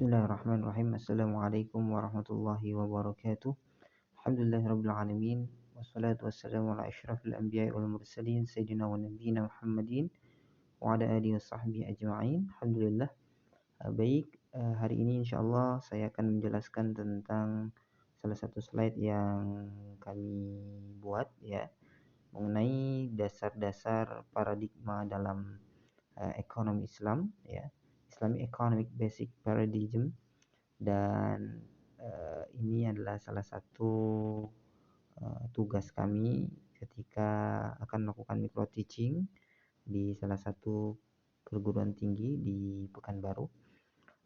Bismillahirrahmanirrahim. Assalamualaikum warahmatullahi wabarakatuh. Alhamdulillahirabbil alamin. Wassalatu wassalamu ala asyrafil anbiya'i wal mursalin sayyidina wa nabiyyina Muhammadin wa ala alihi washabbihi ajma'in. Alhamdulillah. Hari ini insyaallah saya akan menjelaskan tentang salah satu slide yang kami buat ya, mengenai dasar-dasar paradigma dalam ekonomi Islam ya. Islamic Economic Basic Paradigm, dan ini adalah salah satu tugas kami ketika akan melakukan micro teaching di salah satu perguruan tinggi di Pekanbaru.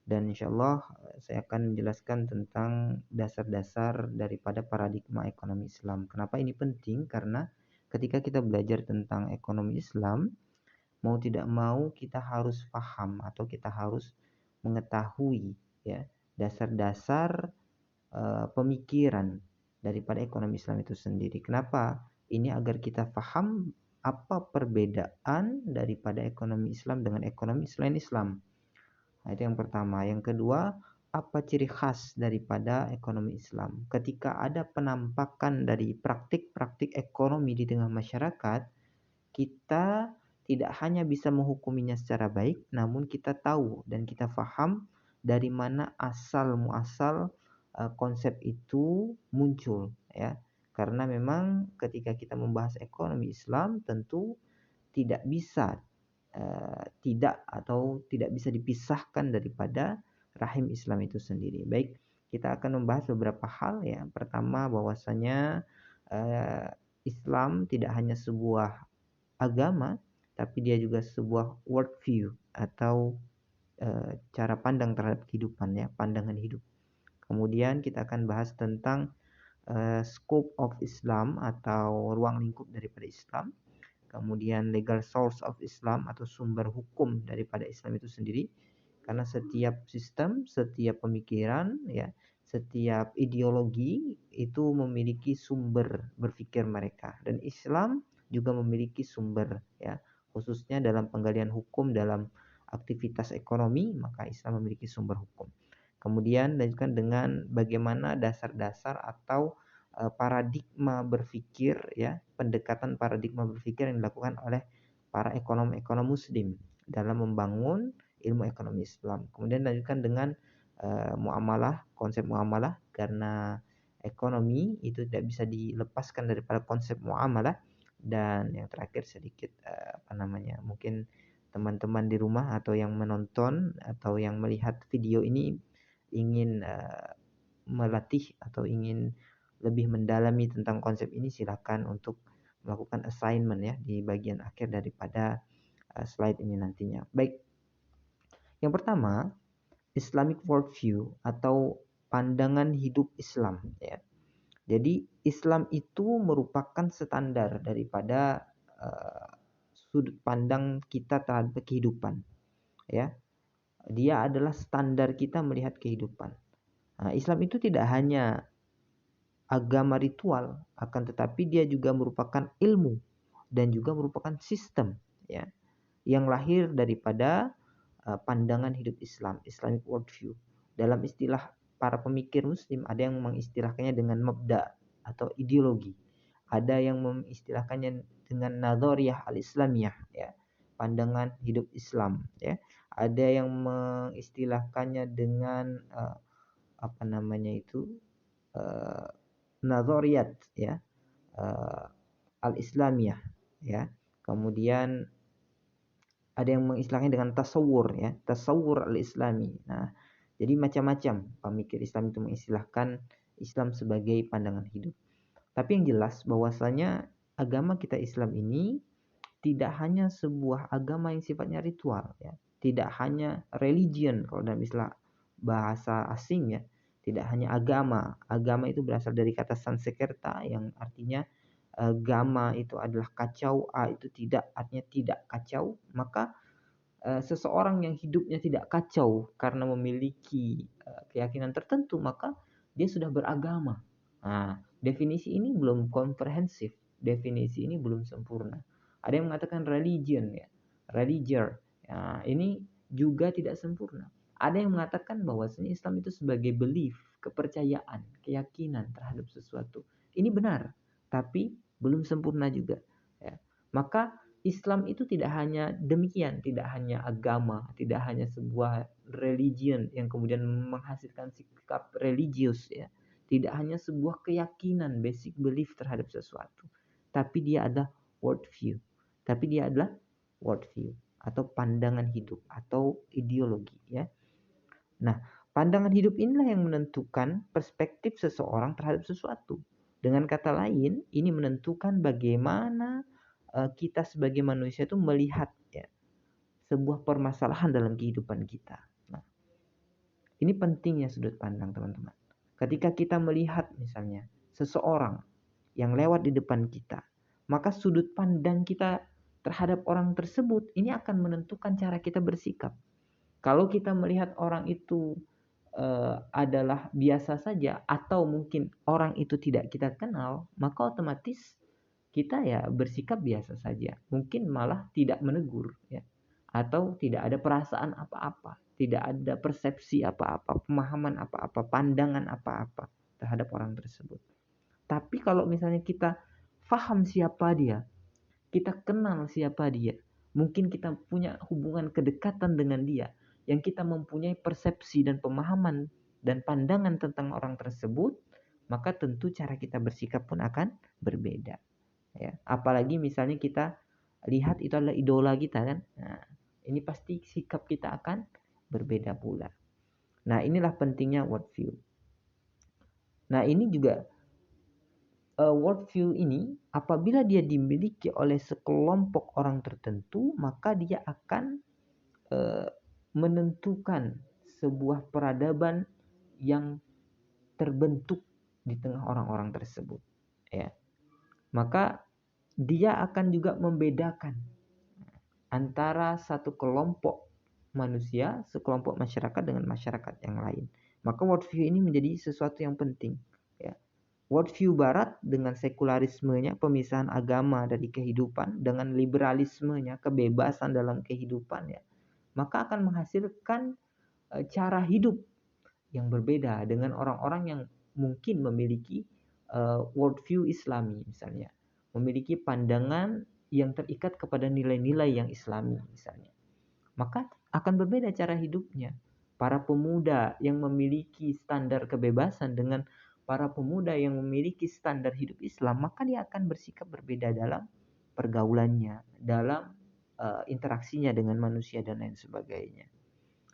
Dan insyaallah saya akan menjelaskan tentang dasar-dasar daripada paradigma ekonomi Islam. Kenapa ini penting? Karena ketika kita belajar tentang ekonomi Islam, mau tidak mau kita harus paham atau kita harus mengetahui ya dasar-dasar pemikiran daripada ekonomi Islam itu sendiri. Kenapa? Ini agar kita paham apa perbedaan daripada ekonomi Islam dengan ekonomi selain Islam. Nah, itu yang pertama. Yang kedua, apa ciri khas daripada ekonomi Islam? Ketika ada penampakan dari praktik-praktik ekonomi di tengah masyarakat, kita tidak hanya bisa menghukuminya secara baik, namun kita tahu dan kita paham dari mana asal muasal konsep itu muncul ya. Karena memang ketika kita membahas ekonomi Islam tentu tidak bisa tidak bisa dipisahkan daripada rahim Islam itu sendiri. Baik, kita akan membahas beberapa hal ya. Pertama, bahwasanya Islam tidak hanya sebuah agama, tapi dia juga sebuah worldview atau cara pandang terhadap kehidupan ya, pandangan hidup. Kemudian kita akan bahas tentang scope of Islam atau ruang lingkup daripada Islam. Kemudian legal source of Islam atau sumber hukum daripada Islam itu sendiri. Karena setiap sistem, setiap pemikiran ya, setiap ideologi itu memiliki sumber berpikir mereka, dan Islam juga memiliki sumber ya, khususnya dalam penggalian hukum dalam aktivitas ekonomi, maka Islam memiliki sumber hukum. Kemudian dilanjutkan dengan bagaimana dasar-dasar atau paradigma berpikir ya, pendekatan paradigma berpikir yang dilakukan oleh para ekonom-ekonom muslim dalam membangun ilmu ekonomi Islam. Kemudian dilanjutkan dengan muamalah, konsep muamalah, karena ekonomi itu tidak bisa dilepaskan daripada konsep muamalah. Dan yang terakhir sedikit mungkin teman-teman di rumah atau yang menonton atau yang melihat video ini ingin melatih atau ingin lebih mendalami tentang konsep ini, silakan untuk melakukan assignment ya di bagian akhir daripada slide ini nantinya. Baik, yang pertama, Islamic worldview atau pandangan hidup Islam ya. Jadi Islam itu merupakan standar daripada sudut pandang kita terhadap kehidupan ya. Dia adalah standar kita melihat kehidupan. Nah, Islam itu tidak hanya agama ritual, akan tetapi dia juga merupakan ilmu dan juga merupakan sistem ya, yang lahir daripada pandangan hidup Islam, Islamic worldview. Dalam istilah para pemikir muslim ada yang mengistilahkannya dengan mabda atau ideologi. Ada yang mengistilahkannya dengan nadhariyah al-islamiyah ya, pandangan hidup Islam ya. Ada yang mengistilahkannya dengan nadhariyat ya, al-islamiyah ya. Kemudian ada yang mengistilahkannya dengan tasawur ya, tasawur al-islami. Nah, jadi macam-macam pemikir Islam itu mengistilahkan Islam sebagai pandangan hidup. Tapi yang jelas bahwasanya agama kita Islam ini tidak hanya sebuah agama yang sifatnya ritual ya, tidak hanya religion kalau dalam istilah bahasa asing ya, tidak hanya agama. Agama itu berasal dari kata Sanskerta yang artinya gama itu adalah kacau, itu tidak, artinya tidak kacau. Maka seseorang yang hidupnya tidak kacau karena memiliki keyakinan tertentu, maka dia sudah beragama. Nah, definisi ini belum komprehensif, definisi ini belum sempurna. Ada yang mengatakan religion ya, religier. Nah, ini juga tidak sempurna. Ada yang mengatakan bahwasanya Islam itu sebagai belief, kepercayaan, keyakinan terhadap sesuatu. Ini benar, tapi belum sempurna juga. Ya. Maka Islam itu tidak hanya demikian, tidak hanya agama, tidak hanya sebuah religion yang kemudian menghasilkan sikap religius, ya. Tidak hanya sebuah keyakinan, basic belief terhadap sesuatu, tapi dia adalah worldview. Tapi dia adalah worldview atau pandangan hidup atau ideologi, ya. Nah, pandangan hidup inilah yang menentukan perspektif seseorang terhadap sesuatu. Dengan kata lain, ini menentukan bagaimana kita sebagai manusia itu melihat, ya, sebuah permasalahan dalam kehidupan kita. Nah, ini pentingnya sudut pandang, teman-teman. Ketika kita melihat misalnya seseorang yang lewat di depan kita, maka sudut pandang kita terhadap orang tersebut ini akan menentukan cara kita bersikap. Kalau kita melihat orang itu adalah biasa saja atau mungkin orang itu tidak kita kenal, maka otomatis kita ya bersikap biasa saja. Mungkin malah tidak menegur, ya. Atau tidak ada perasaan apa-apa, tidak ada persepsi apa-apa, pemahaman apa-apa, pandangan apa-apa terhadap orang tersebut. Tapi kalau misalnya kita paham siapa dia, kita kenal siapa dia, mungkin kita punya hubungan kedekatan dengan dia, yang kita mempunyai persepsi dan pemahaman dan pandangan tentang orang tersebut, maka tentu cara kita bersikap pun akan berbeda. Ya, apalagi misalnya kita lihat itu adalah idola kita kan, nah, ini pasti sikap kita akan berbeda pula. Nah, inilah pentingnya worldview. Nah, ini juga worldview ini apabila dia dimiliki oleh sekelompok orang tertentu, maka dia akan menentukan sebuah peradaban yang terbentuk di tengah orang-orang tersebut, ya. Maka dia akan juga membedakan antara satu kelompok manusia, sekelompok masyarakat dengan masyarakat yang lain. Maka worldview ini menjadi sesuatu yang penting, ya. Worldview Barat dengan sekularismenya, pemisahan agama dari kehidupan, dengan liberalismenya, kebebasan dalam kehidupan, ya, maka akan menghasilkan cara hidup yang berbeda dengan orang-orang yang mungkin memiliki worldview Islami misalnya, memiliki pandangan yang terikat kepada nilai-nilai yang Islami misalnya, maka akan berbeda cara hidupnya. Para pemuda yang memiliki standar kebebasan dengan para pemuda yang memiliki standar hidup Islam, maka dia akan bersikap berbeda dalam pergaulannya, dalam interaksinya dengan manusia dan lain sebagainya.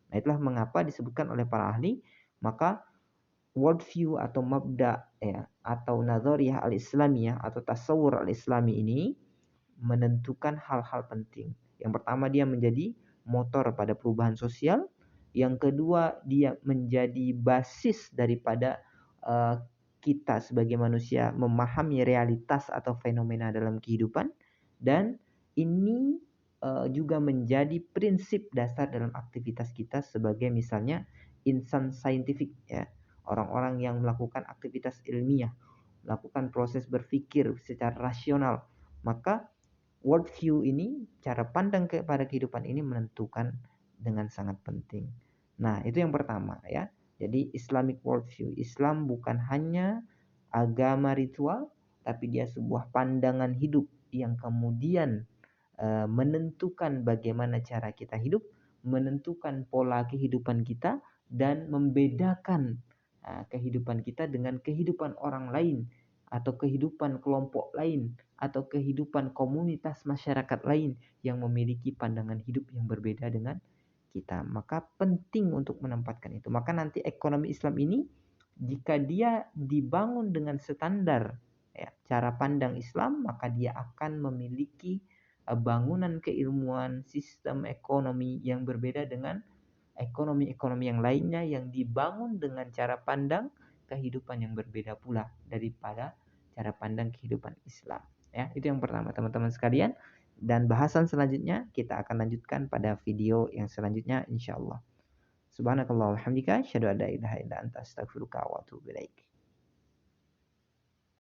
Nah, itulah mengapa disebutkan oleh para ahli, maka worldview atau mabda, ya, atau nazariyah al-islamiyah atau tasawur al-islami ini menentukan hal-hal penting. Yang pertama, dia menjadi motor pada perubahan sosial. Yang kedua, dia menjadi basis daripada kita sebagai manusia memahami realitas atau fenomena dalam kehidupan. Dan ini juga menjadi prinsip dasar dalam aktivitas kita sebagai misalnya insan saintifik, ya, orang-orang yang melakukan aktivitas ilmiah, melakukan proses berpikir secara rasional. Maka worldview ini, cara pandang kepada kehidupan ini menentukan dengan sangat penting. Nah, itu yang pertama, ya. Jadi Islamic worldview, Islam bukan hanya agama ritual, tapi dia sebuah pandangan hidup yang kemudian menentukan bagaimana cara kita hidup, menentukan pola kehidupan kita, dan membedakan kehidupan kita dengan kehidupan orang lain, atau kehidupan kelompok lain, atau kehidupan komunitas masyarakat lain yang memiliki pandangan hidup yang berbeda dengan kita. Maka penting untuk menempatkan itu. Maka nanti ekonomi Islam ini, jika dia dibangun dengan standar, ya, cara pandang Islam, maka dia akan memiliki bangunan keilmuan, sistem ekonomi yang berbeda dengan ekonomi-ekonomi yang lainnya yang dibangun dengan cara pandang kehidupan yang berbeda pula daripada cara pandang kehidupan Islam. Ya, itu yang pertama, teman-teman sekalian. Dan bahasan selanjutnya kita akan lanjutkan pada video yang selanjutnya, insyaallah. Subhanakallah walhamdika, asyhadu an la ilaha illa anta, astaghfiruka wa atubu ilaik.